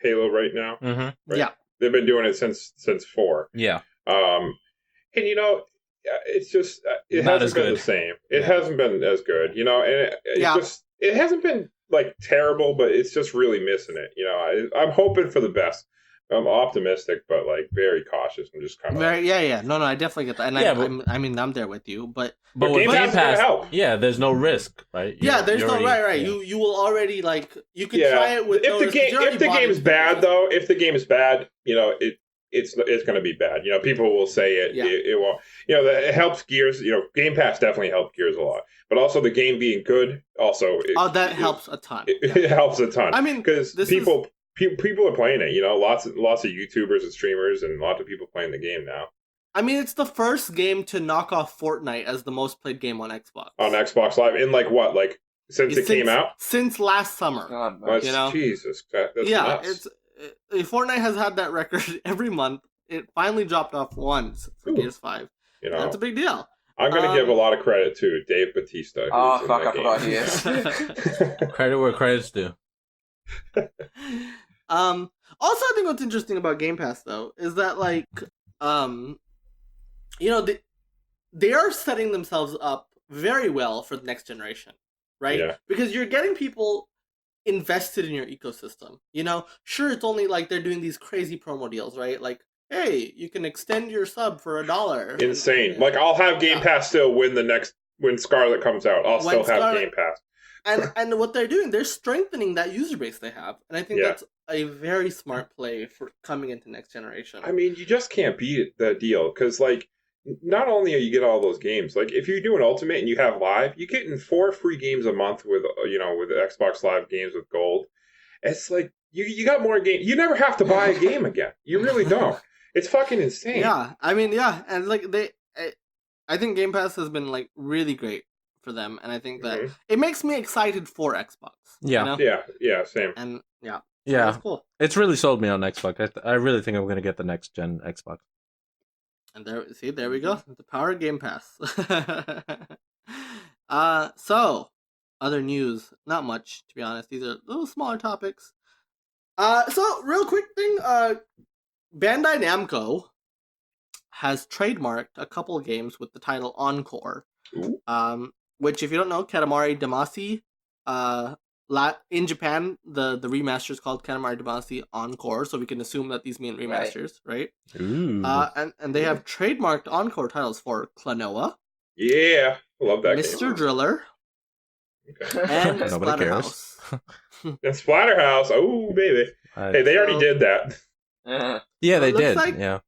Halo right now. Mm-hmm. Right? Yeah, they've been doing it since 4. Yeah. And it's just it Not hasn't as been good. the same. It hasn't been as good, you know. And it hasn't been like terrible, but it's just really missing it. You know, I'm hoping for the best. I'm optimistic, but like very cautious. I'm just kind of No, I definitely get that, and Yeah, I'm there with you, but But Game with Pass Game is gonna Pass, help. yeah, there's no risk, right? there's You're no already- right. yeah. You will already you can try it with no risk, 'cause you already if the bought game's it. bad though, if the game is bad, you know it's going to be bad. You know, people will say it. Yeah. It won't. You know, it helps Gears. You know, Game Pass definitely helped Gears a lot, but also the game being good also. That helps a ton. It helps a ton. I mean, because this people are playing it. You know, lots of YouTubers and streamers and lots of people playing the game now I mean, it's the first game to knock off Fortnite as the most played game on Xbox. on Xbox Live in since it came out. Since last summer. God, That's, you know? Jesus, that's Yeah, nuts. Fortnite has had that record every month. It finally dropped off once for Ooh. Gears 5. You know, That's a big deal. I'm going to give a lot of credit to Dave Bautista. who's Oh, in fuck, that I forgot he game. is. Credit where credit's due. Also, I think what's interesting about Game Pass though is that they are setting themselves up very well for the next generation, right? Yeah. Because you're getting people invested in your ecosystem. You know, sure, it's only they're doing these crazy promo deals, right? Like, hey, you can extend your sub for $1. Insane. Like, I'll have Game Pass still when the next when Scarlet comes out, I'll still have Game Pass. And what they're doing, they're strengthening that user base they have, and I think that's a very smart play for coming into next generation. I mean, you just can't beat the deal because, like, not only are you get all those games, like if you do an Ultimate and you have Live, you're getting 4 free games a month with with Xbox Live games with Gold. It's like you got more games. You never have to buy a game again. You really don't. It's fucking insane. Yeah, I mean, and like I think Game Pass has been like really great for them, and I think that it makes me excited for Xbox. Yeah, yeah, same. And yeah, that's cool. It's really sold me on Xbox. I really think I'm gonna get the next gen Xbox. And there we go. The power of Game Pass. So other news, not much to be honest. These are little smaller topics. So real quick thing. Bandai Namco has trademarked a couple games with the title Encore. Ooh. Which, if you don't know, Katamari Damacy, in Japan, the remaster is called Katamari Damacy Encore, so we can assume that these mean remasters, right? Ooh. And they have trademarked Encore titles for Klonoa. Yeah, I love that Mr. game. Driller, and Splatterhouse. And Splatterhouse, oh baby. Hey, they already did that. Yeah, they did. Like, yeah.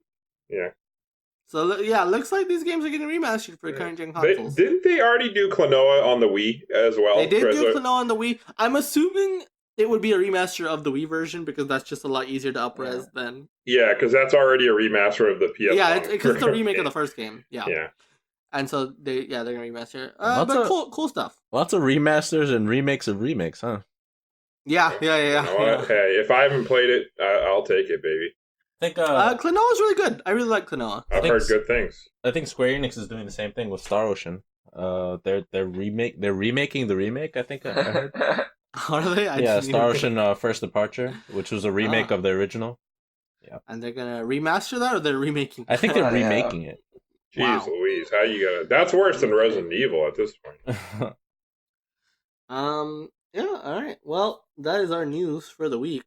So yeah, looks like these games are getting remastered for current gen consoles. Didn't they already do Klonoa on the Wii as well? They did do Klonoa on the Wii. I'm assuming it would be a remaster of the Wii version because that's just a lot easier to up-res than... Yeah, because that's already a remaster of the PS1. Yeah, because it's a remake of the first game. Yeah. Yeah. And so they're gonna remaster. But cool stuff. Lots of remasters and remakes of remakes, huh? Yeah. You know what? Hey, if I haven't played it, I'll take it, baby. I think Klonoa is really good. I really like Klonoa. I've heard good things. I think Square Enix is doing the same thing with Star Ocean. They're remaking the remake. I think I heard. Are they? Star Ocean First Departure, which was a remake of the original. Yeah. And they're gonna remaster that, or they're remaking? I think they're remaking it. Jeez Louise, how you gonna? That's worse than Resident Evil at this point. Yeah. All right. Well, that is our news for the week.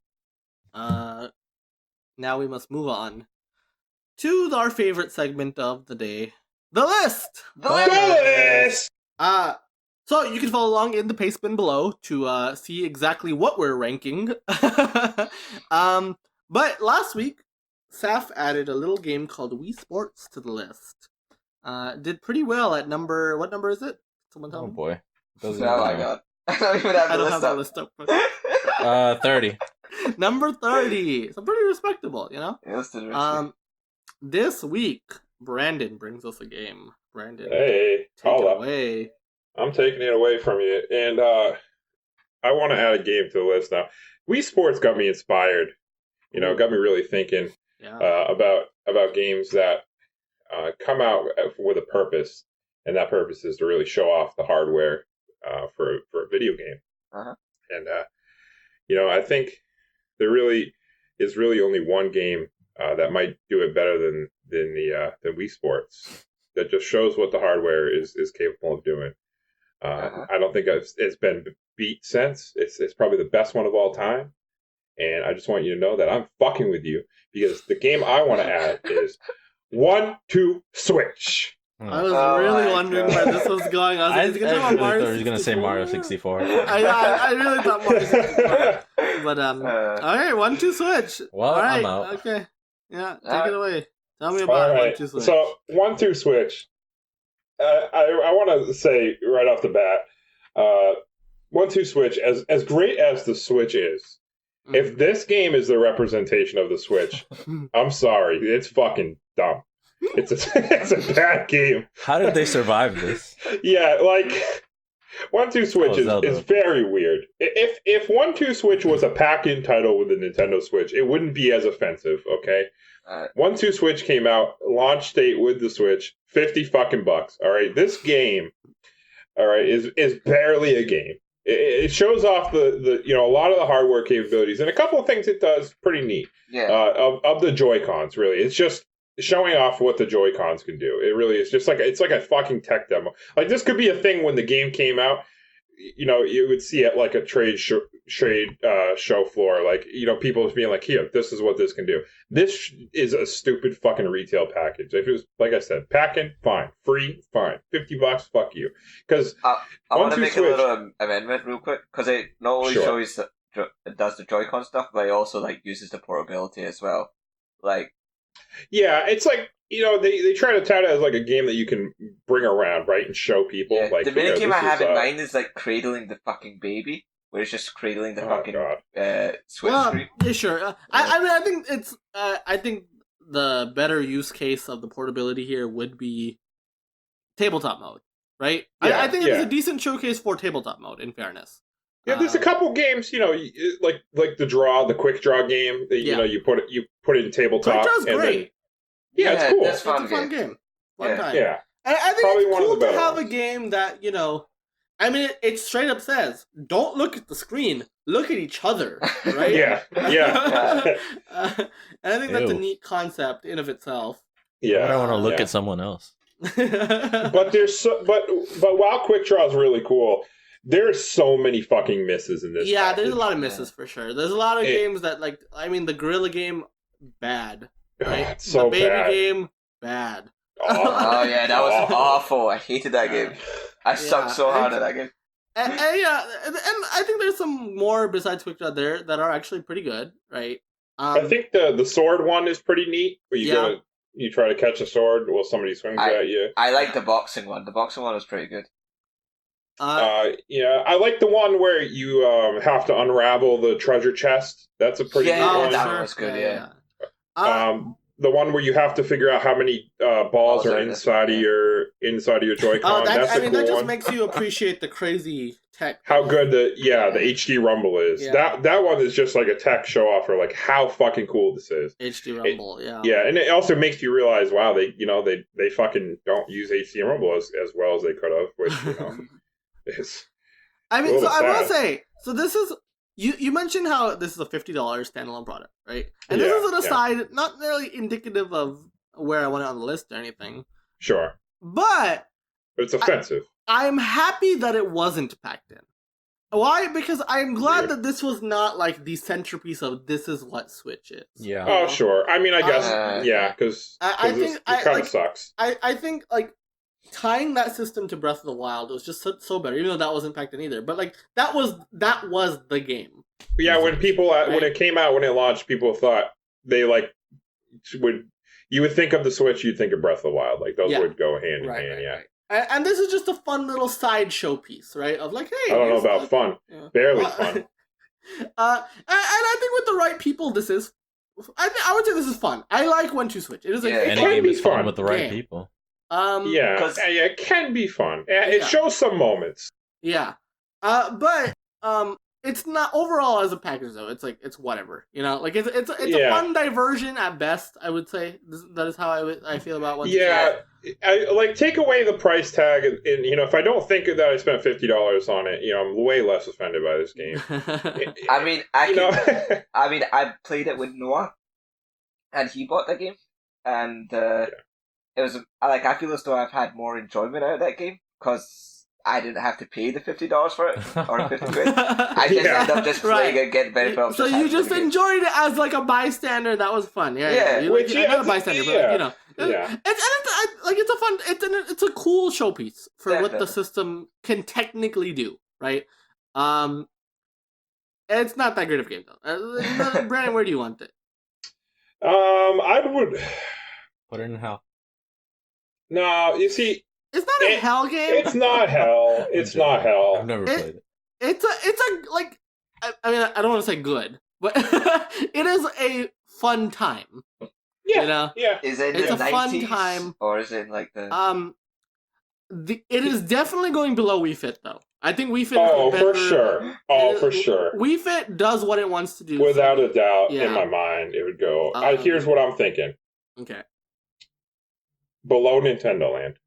Now we must move on to our favorite segment of the day, the list. The list. So you can follow along in the pastebin below to see exactly what we're ranking. But last week, Saf added a little game called Wii Sports to the list. Did pretty well at number. What number is it? Someone tell me. Oh boy. Oh my god. I don't even have the list up. 30. Number 30. So pretty respectable, you know? Yeah, this week, Brandon brings us a game. Brandon. Hey, take it away. I'm taking it away from you. And I want to add a game to the list now. Wii Sports got me inspired. Got me really thinking about games that come out with a purpose. And that purpose is to really show off the hardware for a video game. Uh-huh. And, I think there really is only one game that might do it better than Wii Sports. That just shows what the hardware is capable of doing. I don't think it's been beat since. It's probably the best one of all time. And I just want you to know that I'm fucking with you because the game I want to add is 1-2 Switch. I was really wondering where this was going. I was really thought he was going to say Mario 64. I really thought Mario 64. But, okay, 1-2 Switch. Well, all right, I'm out. Okay. Yeah, take it away. Tell me about 1-2 Switch. So, 1-2 Switch. I want to say right off the bat, 1-2 Switch, as great as the Switch is, if this game is the representation of the Switch, I'm sorry, it's fucking dumb. It's a bad game. How did they survive this? Yeah, 1-2 Switch is very weird. If 1-2 Switch was a pack-in title with the Nintendo Switch, it wouldn't be as offensive, okay? 1-2 Switch came out, launch date with the Switch, $50 fucking bucks. All right, this game, all right, is barely a game. It shows off the a lot of the hardware capabilities and a couple of things it does pretty neat. Yeah. Of the Joy-Cons, really, it's just showing off what the Joy-Cons can do. It really is just it's like a fucking tech demo. Like this could be a thing when the game came out. You would see it like a trade show show floor, like, you know, people being like, here, this is what this can do. This is a stupid fucking retail package. If it was, like I said, packing, fine. Free, fine. $50, fuck you. Because I want to make Switch, a little amendment real quick, because it not only Sure. shows it does the Joy-Con stuff, but it also like uses the portability as well. Like, yeah, it's like, you know, they try to tout it as like a game that you can bring around, right, and show people. yeah, Like, the you know, minigame I this have is, in mind is like cradling the fucking baby, where it's just cradling the Oh, fucking God. Switch Well, screen. yeah, sure. I mean, I think it's. I think the better use case of the portability here would be tabletop mode, right? Yeah, I think yeah. it's a decent showcase for tabletop mode. In fairness, Yeah, there's a couple games, you know, like the quick draw game that, you Yeah. know, you put it in tabletop. Quick Draw's and great. then- yeah, it's cool. That's It's fun a fun game. Fun Yeah. time. Yeah. And I think Probably it's one of cool the to better have a ones. game that, you know, I mean, it straight up says, don't look at the screen, look at each other, right? Yeah, yeah, And I think that's a Ew. neat concept in of itself. yeah. I don't want to look yeah. at someone else. But but while quick draw is really cool, there's so many fucking misses in this. Yeah, there's a package. lot of misses for sure. There's a lot of It- games that, like, I mean, the Gorilla game, bad. Oh, Right? it's so the Baby bad. game, bad. Oh yeah, that was Awful. awful. I hated that game. I sucked Yeah, so hard and- at that game. And yeah, and I think there's some more besides Quick Draw there that are actually pretty good, right? I think the sword one is pretty neat. Where Yeah. you try to catch a sword while somebody swings at you. I like the boxing one. The boxing one was pretty good. Yeah, I like the one where you have to unravel the treasure chest. That's a pretty Yeah, good one. that one was good, yeah. The one where you have to figure out how many balls Balls are are inside of your Joy-Con. That's a cool that just one. makes you appreciate the crazy tech. How good the HD Rumble is. Yeah. That one is just like a tech show off for like how fucking cool this is. HD Rumble, yeah. Yeah, and it also makes you realize, wow, they fucking don't use HD Rumble as well as they could have, which, you know, is I mean, a so little I will sad. say, so this is you mentioned how this is a $50 standalone product, right? And this Yeah, is an yeah. aside, not really indicative of where I want it on the list or anything, Sure, but but it's offensive. I'm happy that it wasn't packed in. Why? Because I'm glad Weird. that this was not like the centerpiece of this is what Switch is. Yeah. Oh, sure. I mean, I guess, Uh, yeah, because I it think kind of sucks. I think like tying that system to Breath of the Wild was just so better, even though that wasn't packed in either. But like that was the game. But yeah, when people when Right. it came out, when it launched, people thought they like you would think of the Switch, you'd think of Breath of the Wild. Like those Yeah. would go hand in Right, hand. right, Yeah, right. And this is just a fun little sideshow piece, right? Of like, hey, I don't know here's about the- fun. yeah. Barely Uh, fun. and I think with the right people, this is. I would say this is fun. I like One Two Switch. It is Yeah, a Any can game be is fun fun. with the right game. people. Yeah, 'cause- yeah, it can be fun. It Yeah. shows some moments. Yeah. But it's not overall as a package though. It's like it's whatever, you know. Like it's a Yeah. fun diversion at best. I would say that is how I feel about One Two Yeah, I like take away the price tag, and you know, if I don't think that I spent $50 on it, you know, I'm way less offended by this game. Switch. I mean, You know, I played it with Noah, and he bought the game, and it was like I feel as though I've had more enjoyment out of that game because I didn't have to pay the $50 for it or 50 quid. I just Yeah. ended up just playing and getting benefit of So you having just the game. enjoyed it as like a bystander. That was fun. Yeah. Yeah, You which, like, yeah, not a bystander, but yeah. you know. Yeah. It's a fun. It's a cool showpiece for what the Definitely. system can technically do, right? It's not that great of a game though. Brandon, where do you want it? I would. Put it in hell. No, you see, It's not a hell game. it's not hell. It's not I've hell. never It- played it. It's a like. I mean, I don't want to say good, but it is a fun time. Yeah, You know. yeah. Is it in It's the a fun 90s, time. or is it in like the? It is definitely going below Wii Fit though. I think Wii Fit. Oh, is for better. sure. Oh, for sure. Wii Fit does what it wants to do. Without a doubt, Yeah. in my mind, it would go. Um, Here's what I'm thinking: Okay. below Nintendo Land,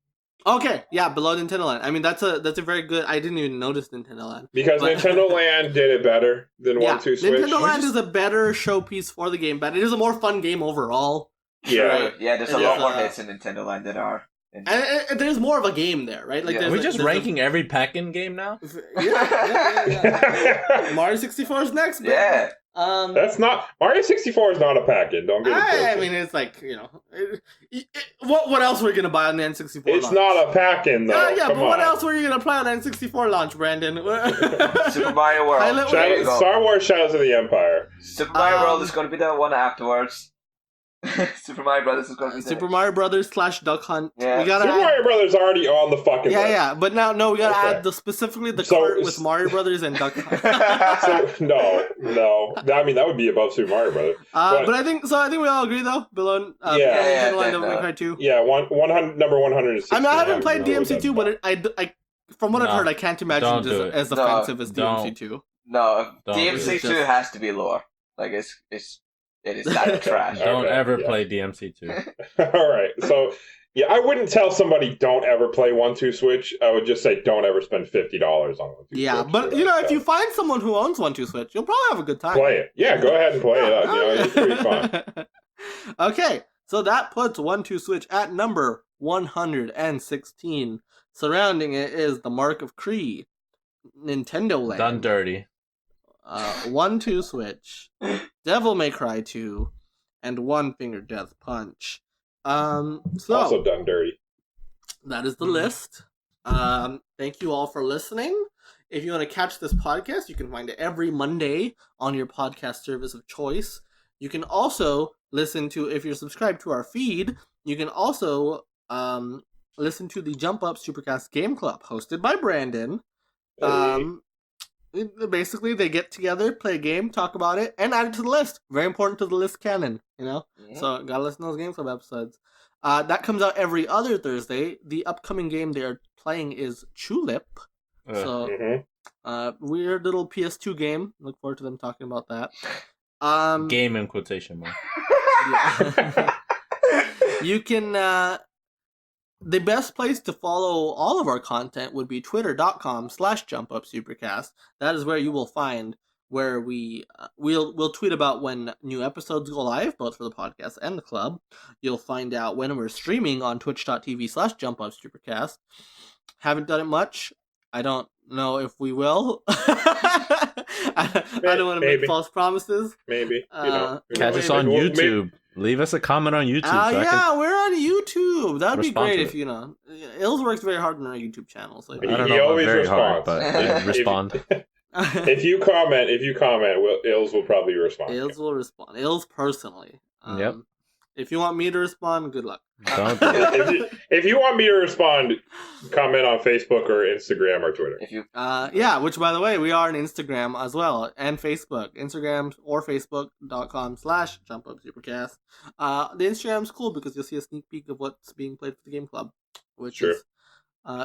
Okay. Yeah, below Nintendo Land. I mean, that's a very good. I didn't even notice Nintendo Land. because But- Nintendo Land did it better than Yeah, 1-2 Switch. Nintendo Land is a better showpiece for the game, but it is a more fun game overall. Yeah. Sure. Yeah, there's a It lot is, more hits in Nintendo Land than are And there's more of a game there, right? Like, Yeah. there's Are we a- just there's a- ranking every pack-in game now? Yeah. Mario 64 is next, man. Yeah. That's not Mario 64 is not a pack-in. Don't get it I twisted. mean, it's like, what else were you gonna buy on the N64 It's launch? not a pack-in though. Yeah, Come but what on. else were you gonna play on N64 launch, Brandon? Super Mario World. Pilot There you go. Star Wars Shadows of the Empire. Super Mario World is going to be the one afterwards. Super Mario Brothers is going to be Super Mario Brothers / Duck Hunt. Yeah. We gotta Super add, Mario Brothers already on the fucking list. yeah, but no, we gotta Okay. add specifically the So- cart with Mario Brothers and Duck Hunt. So, no. I mean, that would be above Super Mario Brothers. But I think we all agree though. Below, Yeah. Yeah, Devil May definitely. Cry 2. Yeah, 100, number 160. I mean, I haven't played DMC 2, but it, I from what I've No, heard, I can't imagine don't it's do it. as No, offensive as don't. DMC 2. No, Don't. DMC2 It's just- has to be lower. Like, it is that trash. Don't Okay, ever yeah. play DMC2. All right. So, yeah, I wouldn't tell somebody don't ever play 1-2 Switch. I would just say don't ever spend $50 on 1-2 Yeah, Switch. but if you find someone who owns 1-2 Switch, you'll probably have a good time. play it. Yeah, go ahead and play it. It's pretty fun. Okay, so that puts 1-2 Switch at number 116. Surrounding it is the Mark of Cree, Nintendo Land, Done dirty. 1-2 Switch, Devil May Cry 2, and One Finger Death Punch. So Also done dirty. that is the list. Thank you all for listening. If you want to catch this podcast, you can find it every Monday on your podcast service of choice. You can also listen to, if you're subscribed to our feed, you can also listen to the Jump Up Supercast Game Club, hosted by Brandon. Basically, they get together, play a game, talk about it, and add it to the list. Very important to the list canon, So, gotta listen to those Game Club episodes. That comes out every other Thursday. The upcoming game they are playing is Tulip. So, weird little PS2 game. Look forward to them talking about that. Game in quotation mark. You can, the best place to follow all of our content would be twitter.com/jumpupsupercast. That is where you will find where we'll tweet about when new episodes go live, both for the podcast and the club. You'll find out when we're streaming on twitch.tv/jumpupsupercast. Haven't done it much. I don't know if we will. I don't want to make Maybe. false promises. Maybe. Catch us on YouTube. Leave us a comment on YouTube. So I can... We're on YouTube. That'd be respond great to if Ills works very hard on our YouTube channel. So I don't He know about always very hard, responds. but respond. If you comment, Ills will probably respond. Ills will respond. Ills personally. Yep. If you want me to respond, good luck. Don't do it. If you want me to respond, comment on Facebook or Instagram or Twitter. If you Which, by the way, we are on Instagram as well, and Facebook. Instagram or Facebook.com/JumpUpSupercast. The Instagram's cool because you'll see a sneak peek of what's being played for the Game Club, which Sure. is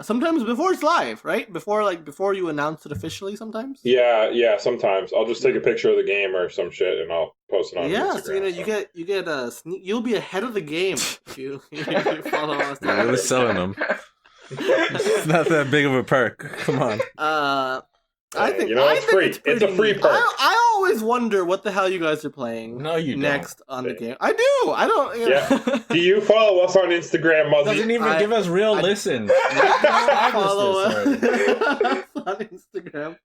sometimes before it's live, right? Before you announce it officially, sometimes. Yeah, sometimes. I'll just take a picture of the game or some shit and I'll post it on Instagram. So you get a sneak. You'll be ahead of the game if you follow us. You're really selling them. It's not that big of a perk. Come on. I think it's free. It's a free neat. perk. I always wonder what the hell you guys are playing. No, you don't. next on the game. I do. I don't. Yeah. Do you follow us on Instagram, Muzzy? Doesn't even give us real listens. Follow us Alright. on Instagram.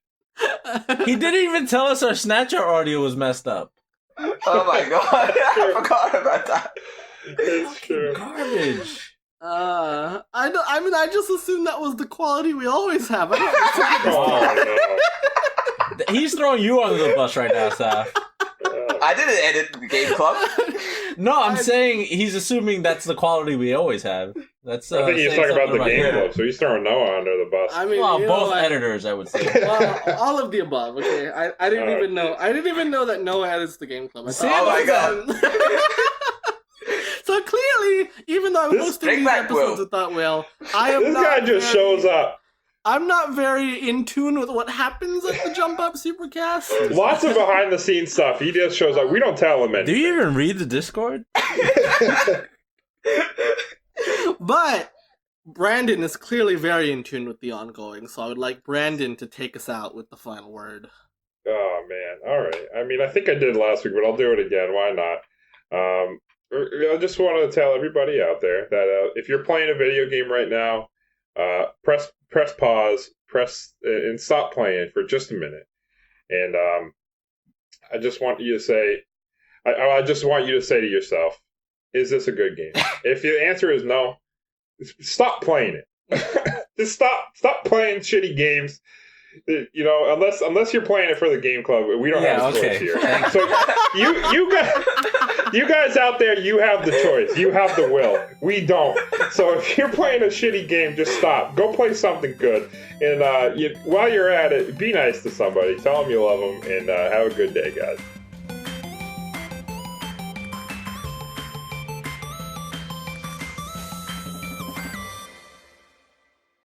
He didn't even tell us our Snatcher audio was messed up. Oh my god, I forgot about that. It's true. Garbage. I just assumed that was the quality we always have. I don't Oh, He's throwing you under the bus right now, Saf. no. I didn't edit the Game Club. No, I'm saying he's assuming that's the quality we always have. That's I think he's saying talking about something the game you. club, so he's throwing Noah under the bus. I mean, Well, you know both what? editors, I would say. Well, all of the above. Okay, I didn't Oh, even know. I didn't even know that Noah edits the Game Club. I See, thought- oh my god. So clearly, even though I'm This- hosting Bring these back episodes Will. without Will, I am This not guy just very- shows up. I'm not very in tune with what happens at the Jump Up Supercast. Lots of behind the scenes stuff. He just shows up. We don't tell him anything. Do you even read the Discord? But Brandon is clearly very in tune with the ongoing, so I would like Brandon to take us out with the final word. Oh man! All right. I mean, I think I did last week, but I'll do it again. Why not? I just want to tell everybody out there that if you're playing a video game right now, press pause, and stop playing for just a minute. And I just want you to say, I just want you to say to yourself, is this a good game? If the answer is no, stop playing it. Just stop playing shitty games. You know, unless you're playing it for the game club, we don't have a choice here. So you guys out there, you have the choice. You have the will. We don't. So if you're playing a shitty game, just stop. Go play something good. And while you're at it, be nice to somebody. Tell them you love them, and have a good day, guys.